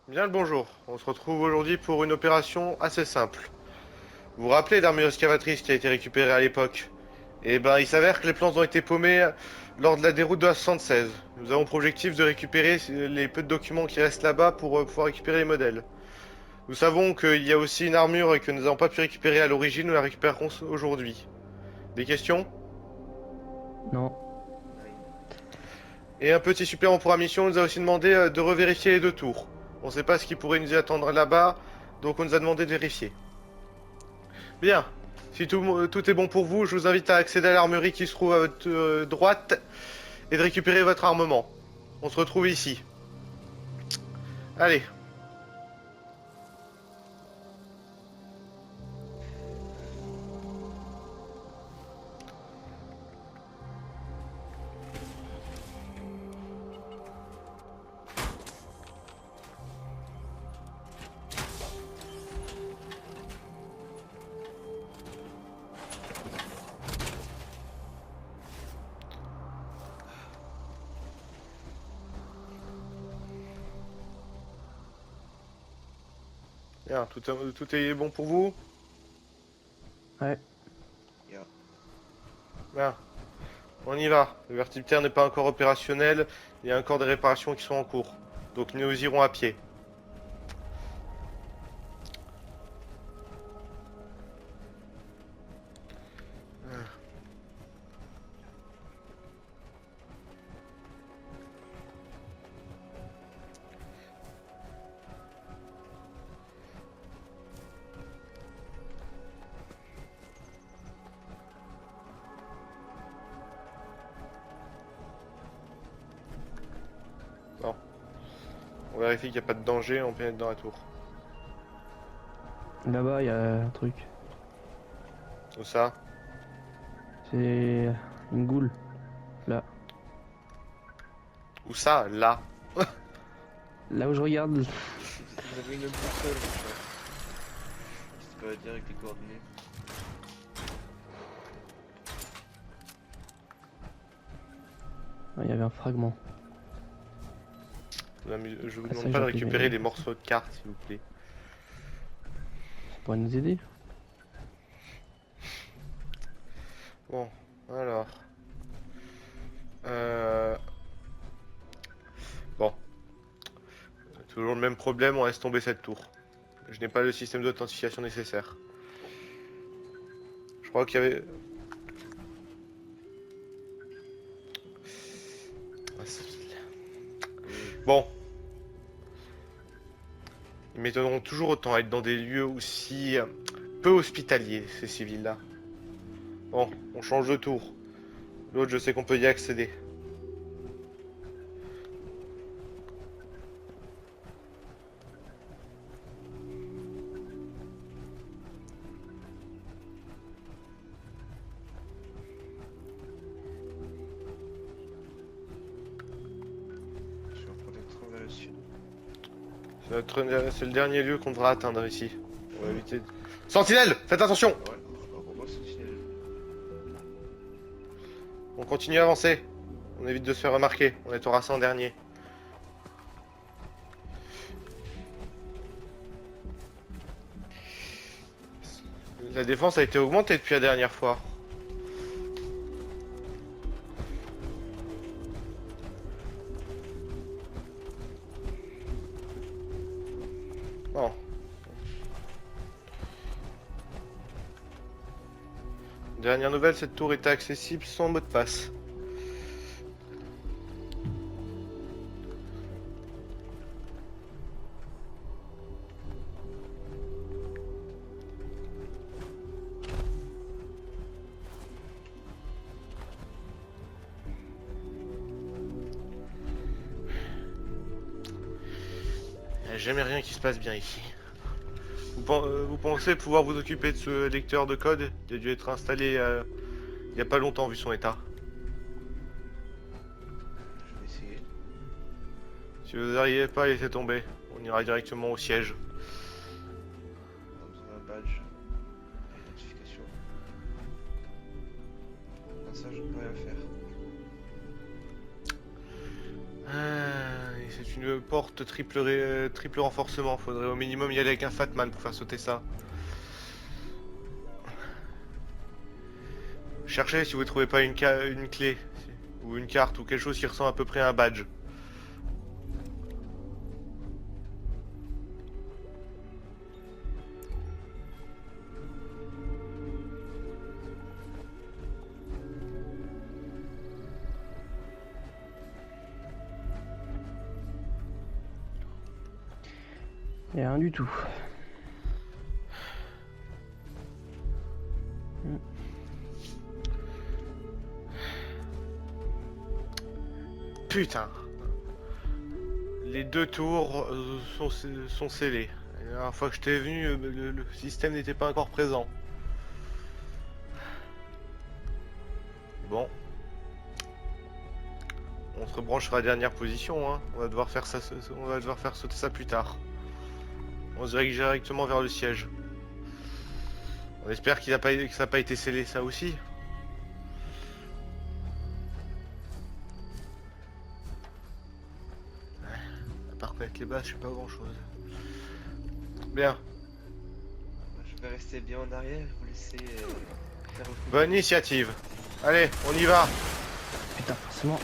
Bien le bonjour, on se retrouve aujourd'hui pour une opération assez simple. Vous vous rappelez l'armure excavatrice qui a été récupérée à l'époque? Eh ben, il s'avère que les plans ont été paumés lors de la déroute de la 76. Nous avons pour objectif de récupérer les peu de documents qui restent là-bas pour pouvoir récupérer les modèles. Nous savons qu'il y a aussi une armure et que nous n'avons pas pu récupérer à l'origine, nous la récupérerons aujourd'hui. Des questions? Non. Et un petit supplément pour la mission, on nous a aussi demandé de revérifier les deux tours. On ne sait pas ce qui pourrait nous y attendre là-bas, donc on nous a demandé de vérifier. Bien. Si tout est bon pour vous, je vous invite à accéder à l'armurerie qui se trouve à votre droite et de récupérer votre armement. On se retrouve ici. Allez. Bien, tout est bon pour vous? Ouais. Yeah. Bien. On y va. Le vertiptère n'est pas encore opérationnel. Il y a encore des réparations qui sont en cours. Donc nous irons à pied. Bon. On vérifie qu'il n'y a pas de danger, on pénètre dans la tour. Là-bas, il y a un truc. Où ça? C'est une goule. Là. Où ça? Là. Là où je regarde. Vous avez une boussole, mon cher. C'est pas à dire avec les coordonnées. Ah, il y avait un fragment. Je vous Ah, ça, demande pas de j'ai appris, récupérer mais des morceaux de cartes, s'il vous plaît. ça pourrait nous aider. Bon, alors. Euh... Bon, toujours le même problème, on laisse tomber cette tour. Je n'ai pas le système d'authentification nécessaire. Je crois qu'il y avait... Bon. Ils m'étonneront toujours autant à être dans des lieux aussi peu hospitaliers, ces civils-là. Bon, on change de tour. L'autre, je sais qu'on peut y accéder. Je suis en train d'être vers le sud. C'est le dernier lieu qu'on devra atteindre ici. On va éviter... Sentinelle, faites attention! Ouais, pour moi, c'est signalé. On continue à avancer. On évite de se faire remarquer. On est au racin en dernier. La défense a été augmentée depuis la dernière fois. Bon. Dernière nouvelle, cette tour était accessible sans mot de passe. Il n'y a jamais rien qui se passe bien ici. Vous pensez pouvoir vous occuper de ce lecteur de code? Il a dû être installé il n'y a pas longtemps vu son état. Je vais essayer. Si vous n'arrivez pas, laissez tomber. On ira directement au siège. On a besoin d'un badge. Identification. Ah, ça, je ne peux rien faire. Ah, c'est une porte triple renforcement. Faudrait au minimum y aller avec un Fatman pour faire sauter ça. Cherchez si vous trouvez pas une clé ou une carte ou quelque chose qui ressemble à peu près à un badge. Et rien du tout. Putain. Les deux tours sont scellés. La dernière fois que j'étais venu, le système n'était pas encore présent. Bon. On se rebranche sur la dernière position, hein. On va devoir faire ça, on va devoir faire sauter ça plus tard. On se dirige directement vers le siège. On espère que ça n'a pas été scellé, ça aussi. À part connaître les bases, je sais pas grand chose. Bien. Je vais rester bien en arrière, vous laisser faire le coup. Bonne initiative. Allez, on y va. Putain, forcément.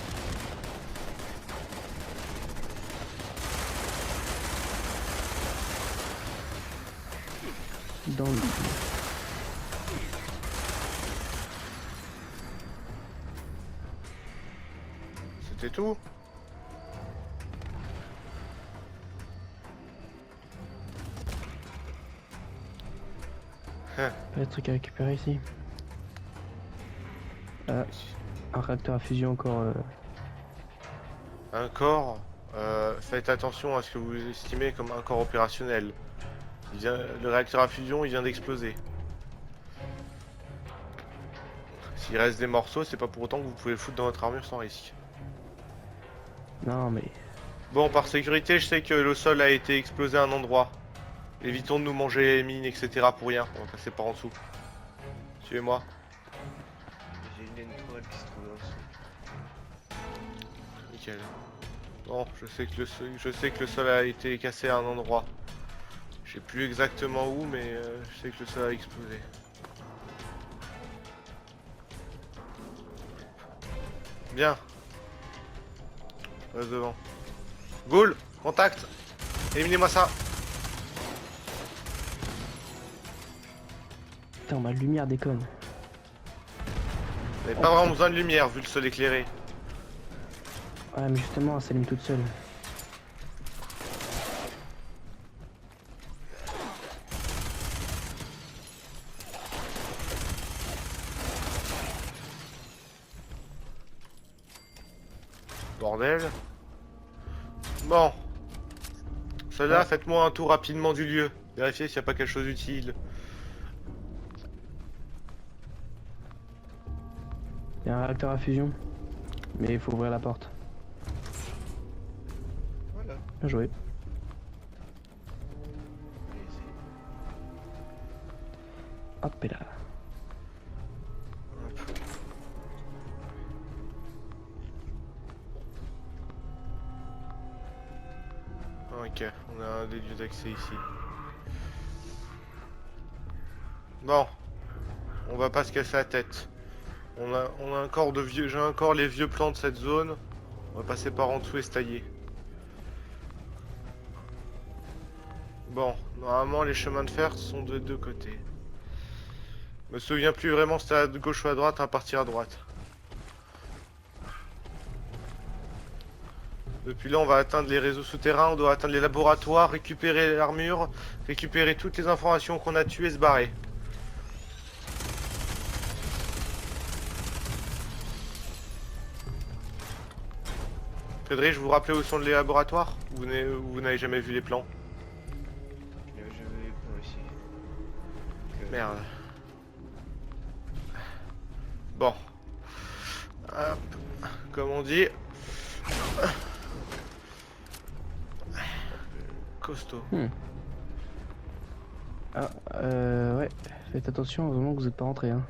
Dans le... C'était tout. Pas de trucs à récupérer ici. Un réacteur à fusion encore. Un corps. Faites attention à ce que vous estimez comme un corps opérationnel. Le réacteur à fusion, il vient d'exploser. S'il reste des morceaux, c'est pas pour autant que vous pouvez le foutre dans votre armure sans risque. Non mais... Bon, par sécurité, je sais que le sol a été explosé à un endroit. Évitons de nous manger les mines, etc. pour rien. On va passer par en dessous. Suivez-moi. J'ai une laine toile qui se trouve en dessous. Nickel. Bon, je sais que le sol a été cassé à un endroit. Je sais plus exactement où, mais je sais que le sol a explosé. Bien. Reste devant. Ghoul, contact. Éliminez-moi ça. Putain, ma lumière déconne. Vous n'avez pas vraiment besoin de lumière vu le sol éclairé. Ouais mais justement, elle s'allume toute seule. Bordel. Bon. Cela, Ouais. faites-moi un tour rapidement du lieu. Vérifiez s'il n'y a pas quelque chose d'utile. Il y a un réacteur à fusion. Mais il faut ouvrir la porte. Voilà. Bien joué. Allez-y. Hop et là. Ok, on a un des lieux d'accès ici. Bon, on va pas se casser la tête. On a encore de vieux, j'ai encore les vieux plans de cette zone. On va passer par en dessous et se tailler. Bon, normalement les chemins de fer sont de deux côtés. Je me souviens plus vraiment si c'était à gauche ou à droite, à partir à droite. Depuis là, on va atteindre les réseaux souterrains, on doit atteindre les laboratoires, récupérer l'armure, récupérer toutes les informations qu'on a tuées et se barrer. Frédéric, je vous rappelais où sont les laboratoires? Ou vous n'avez jamais vu les plans? Je vais les points aussi. Merde. Bon. Hop. Comme on dit. Costaud. Ah, ouais. Faites attention, vraiment que vous êtes pas rentré, hein.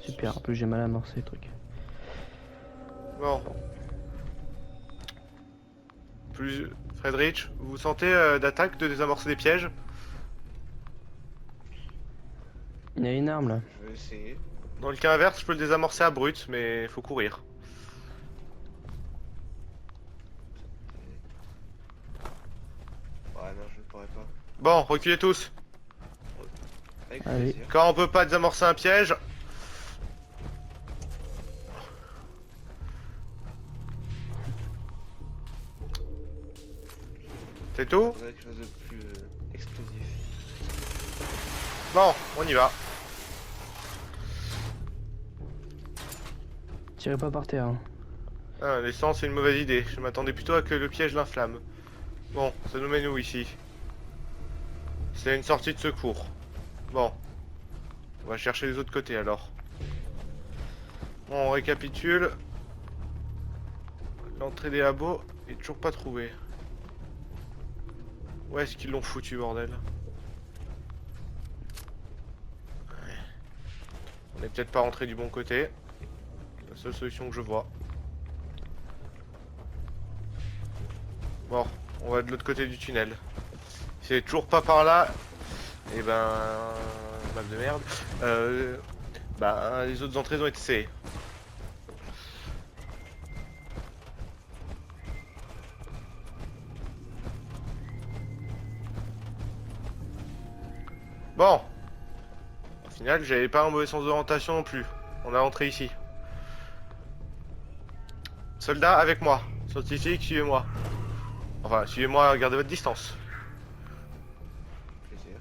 Super, en plus j'ai mal amorcé le truc. Bon. Plus... Friedrich, vous sentez d'attaque de désamorcer des pièges? Il y a une arme là. Je vais essayer. Dans le cas inverse, je peux le désamorcer à brut, mais faut courir. Ouais, non, je ne pourrais pas. Bon, reculez tous. Avec Allez. plaisir. Quand on peut pas désamorcer un piège... C'est tout? Faudrait quelque chose de plus explosif. Bon, on y va. Tirez pas par terre. Hein. Ah, l'essence, c'est une mauvaise idée. Je m'attendais plutôt à que le piège l'inflamme. Bon, ça nous mène où ici? C'est une sortie de secours. Bon. On va chercher les autres côtés alors. Bon, on récapitule. L'entrée des labos est toujours pas trouvée. Où est-ce qu'ils l'ont foutu, bordel? Ouais. On est peut-être pas rentré du bon côté. C'est la seule solution que je vois. Bon, on va de l'autre côté du tunnel. Si c'est toujours pas par là, et ben... Map de merde. Bah, les autres entrées ont été scellées. Bon. Au final, j'avais pas un mauvais sens d'orientation non plus. On a entré ici. Soldats, avec moi. Scientifique, suivez-moi. Enfin, suivez-moi, gardez votre distance. Plaisir.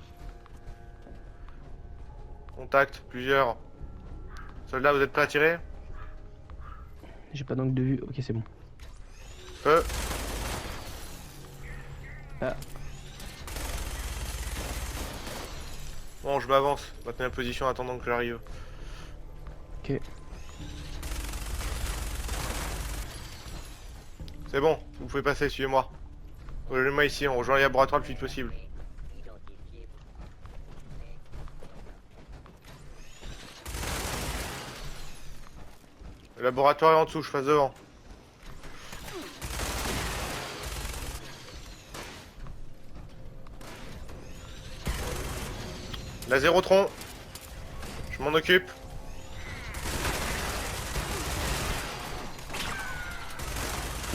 Contact, plusieurs. Soldats, vous êtes prêts à tirer? J'ai pas d'angle de vue. Ok, c'est bon. Feu. Ah, Bon, je m'avance. Maintenez la position en attendant que j'arrive. ok. C'est bon, vous pouvez passer, suivez-moi. Rejoignez-moi ici, on rejoint les laboratoires le plus vite possible. Le laboratoire est en dessous, je passe devant. La Zérotron. Je m'en occupe.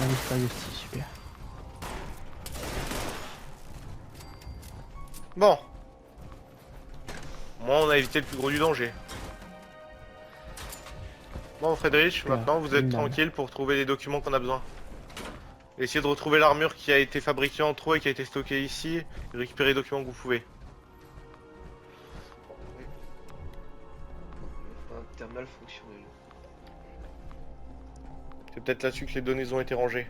Allez, c'est pas aussi, super. Bon. Moi, on a évité le plus gros du danger. Bon, Friedrich, Super. maintenant vous êtes Une balle. tranquille pour trouver les documents qu'on a besoin. Essayez de retrouver l'armure qui a été fabriquée en trop et qui a été stockée ici. Et récupérer les documents que vous pouvez. Il faut un terminal fonctionnel. C'est peut-être là-dessus que les données ont été rangées.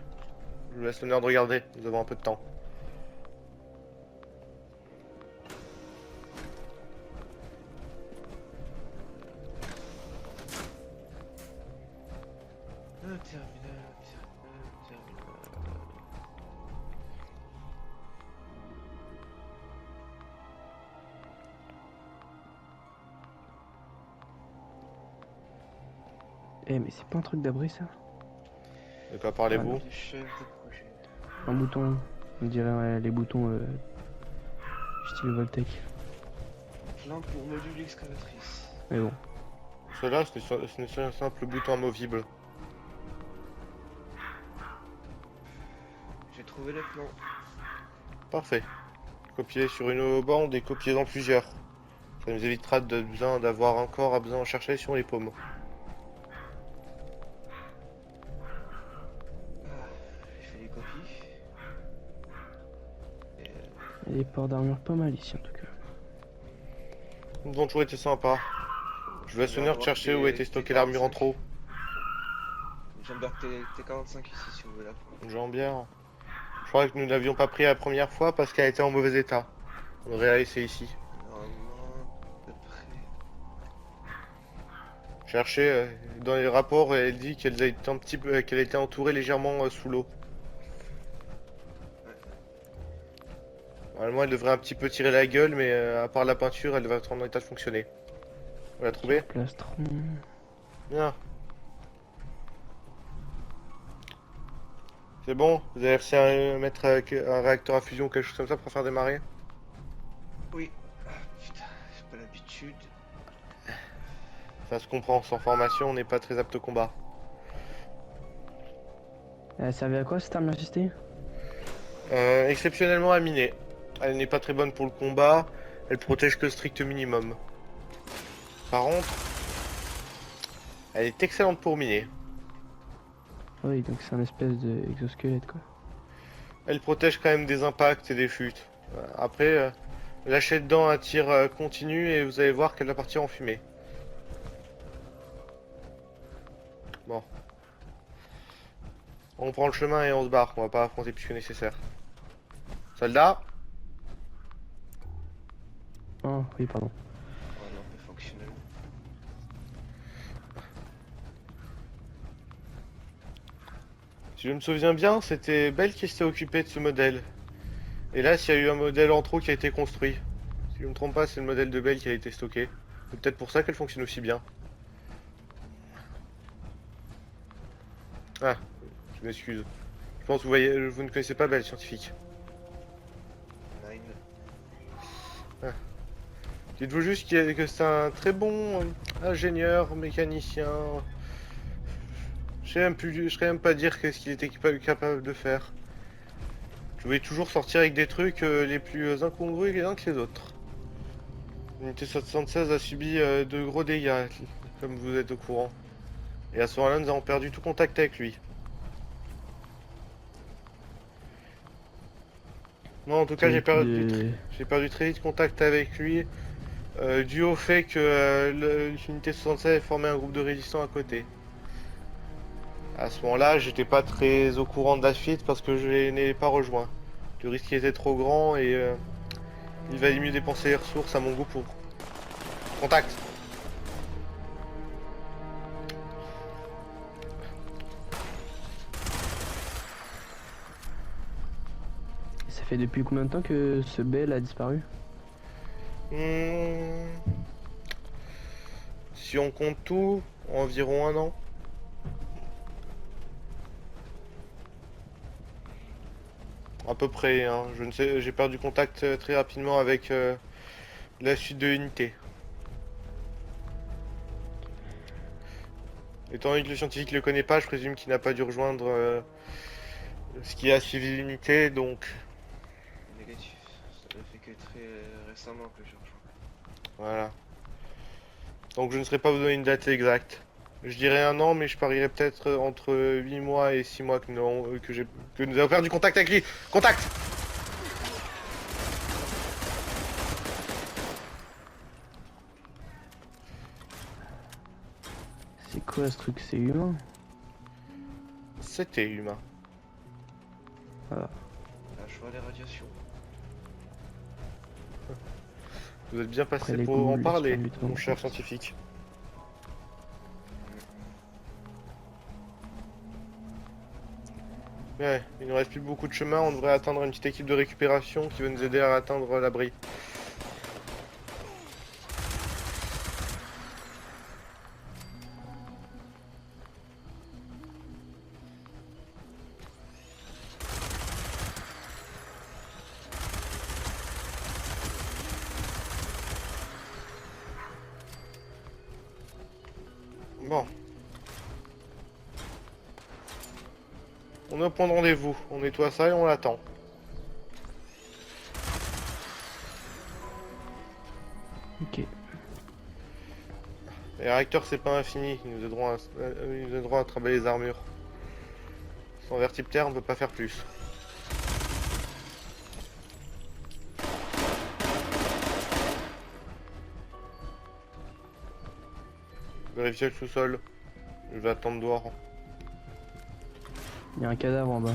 Je vous laisse l'honneur de regarder, nous avons un peu de temps. Un terminal. Eh, mais c'est pas un truc d'abri ça? De quoi parlez-vous? Du chef de projet. Un bouton. On dirait les boutons style Voltec. Plein pour module excavatrice. Mais bon. Cela, ce n'est qu'un simple bouton amovible. J'ai trouvé les plans. Parfait. Copier sur une bande et copier dans plusieurs. Ça nous évitera d'avoir encore à besoin de chercher sur les paumes. J'ai fait les copies. Et Il y a des ports d'armure pas mal ici en tout cas. Ils ont toujours été sympas. Je vous laisse l'honneur de chercher où était stockée l'armure en trop. j'embarque T45 ici si vous voulez la prendre. Une jambière. Je crois que nous ne l'avions pas pris la première fois parce qu'elle était en mauvais état. On aurait à laisser ici. Normalement, à peu près. Cherchez dans les rapports, elle dit qu'elle a été qu'elle a été entourée légèrement sous l'eau. Normalement, elle devrait un petit peu tirer la gueule, mais à part la peinture, elle devrait être en état de fonctionner. Vous la trouvez? Plastron. Bien. C'est bon? Vous avez réussi à mettre un réacteur à fusion ou quelque chose comme ça pour faire démarrer? Oui. Ah, putain, j'ai pas l'habitude. Ça se comprend, sans formation, on n'est pas très apte au combat. Elle servait à quoi cette arme assistée? Exceptionnellement à miner. Elle n'est pas très bonne pour le combat, elle protège que le strict minimum. Par contre, elle est excellente pour miner. Oui, donc c'est un espèce de exosquelette quoi. Elle protège quand même des impacts et des chutes. Après, lâchez dedans un tir continu et vous allez voir qu'elle va partir en fumée. Bon, on prend le chemin et on se barre, on va pas affronter plus que nécessaire. Soldat, Oh, oui, pardon. Oh non, pas fonctionnel. si je me souviens bien, c'était Bell qui s'était occupé de ce modèle. Et là, s'il y a eu un modèle en trop qui a été construit. Si je ne me trompe pas, c'est le modèle de Bell qui a été stocké. C'est peut-être pour ça qu'elle fonctionne aussi bien. Ah, je m'excuse. Je pense que vous ne connaissez pas Bell, scientifique. Nine. Dites-vous juste que c'est un très bon ingénieur, mécanicien. Je sais même pas dire qu'est-ce qu'il était capable de faire. Je voulais toujours sortir avec des trucs les plus incongrus les uns que les autres. L'unité 76 a subi de gros dégâts, comme vous êtes au courant. Et à ce moment-là, nous avons perdu tout contact avec lui. Moi, en tout cas, De... j'ai perdu très vite contact avec lui, dû au fait que l'unité 76 formait un groupe de résistants à côté. À ce moment-là, j'étais pas très au courant de la suite parce que je n'ai pas rejoint. Le risque était trop grand et il valait mieux dépenser les ressources à mon goût pour... Contact! Ça fait depuis combien de temps que ce Bell a disparu? Hmm, si on compte tout, environ un an. À peu près, hein. Je ne sais, j'ai perdu contact très rapidement avec la suite de l'unité. Étant donné que le scientifique ne le connaît pas, je présume qu'il n'a pas dû rejoindre ce qui a suivi l'unité, donc Négatif. Ça ne fait que très récemment que j'ai rejoint. voilà. Donc je ne saurais pas vous donner une date exacte. Je dirais un an, mais je parierais peut-être entre 8 mois et 6 mois que nous avons perdu contact avec lui. Contact! C'est quoi ce truc? C'est humain? C'était humain. Ah, Là, je vois les radiations. Vous êtes bien après passé les pour en ghouls, parler, les mon cher scientifique. Ouais, il nous reste plus beaucoup de chemin, on devrait atteindre une petite équipe de récupération qui va nous aider à atteindre l'abri. Bon. On est au point de rendez-vous, on nettoie ça et on l'attend. ok. Les réacteurs c'est pas infini, ils nous aideront à travailler les armures. Sans vertiptère on peut pas faire plus. Vérifiez le sous-sol. Je vais attendre dehors. Il y a un cadavre en bas.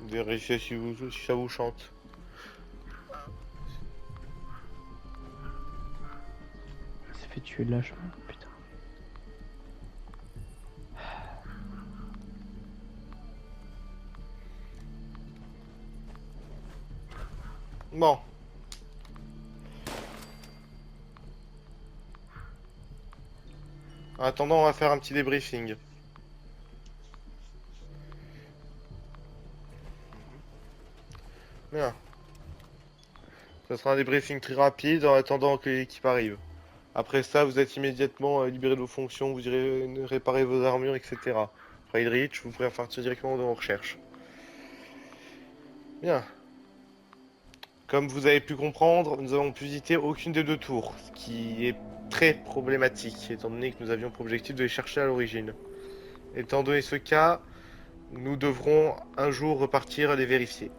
Vérifiez si ça vous chante. Il s'est fait tuer de lâche, putain. Bon. En attendant, on va faire un petit débriefing. Bien. Ça sera un débriefing très rapide en attendant que l'équipe arrive. Après ça, vous êtes immédiatement libéré de vos fonctions, vous irez réparer vos armures, etc. Friedrich, vous pourrez partir directement dans vos recherches. Bien. Comme vous avez pu comprendre, nous avons pu visiter aucune des deux tours, ce qui est très problématique, étant donné que nous avions pour objectif de les chercher à l'origine. Étant donné ce cas, nous devrons un jour repartir les vérifier.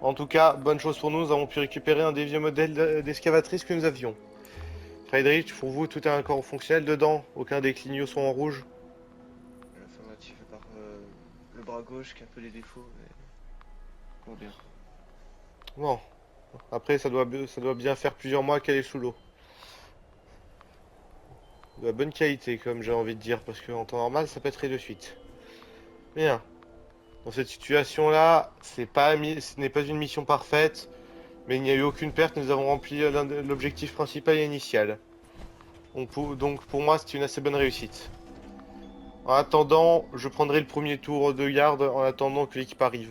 En tout cas, bonne chose pour nous, nous avons pu récupérer un des vieux modèles d'excavatrice que nous avions. Friedrich, pour vous, tout est encore fonctionnel dedans, aucun des clignots sont en rouge. L'informatif à part le bras gauche qui a un peu les défauts, mais bon bien. Bon, après ça doit bien faire plusieurs mois qu'elle est sous l'eau. De la bonne qualité, comme j'ai envie de dire, parce qu'en temps normal, ça pèterait de suite. Bien. Dans cette situation-là, ce n'est pas une mission parfaite, mais il n'y a eu aucune perte, nous avons rempli l'objectif principal et initial. Donc pour moi, c'est une assez bonne réussite. En attendant, je prendrai le premier tour de garde en attendant que l'équipe arrive.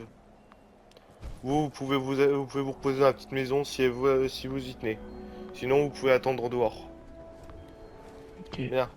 Vous pouvez vous reposer dans la petite maison si vous y tenez. Sinon, vous pouvez attendre dehors. Ok. Bien.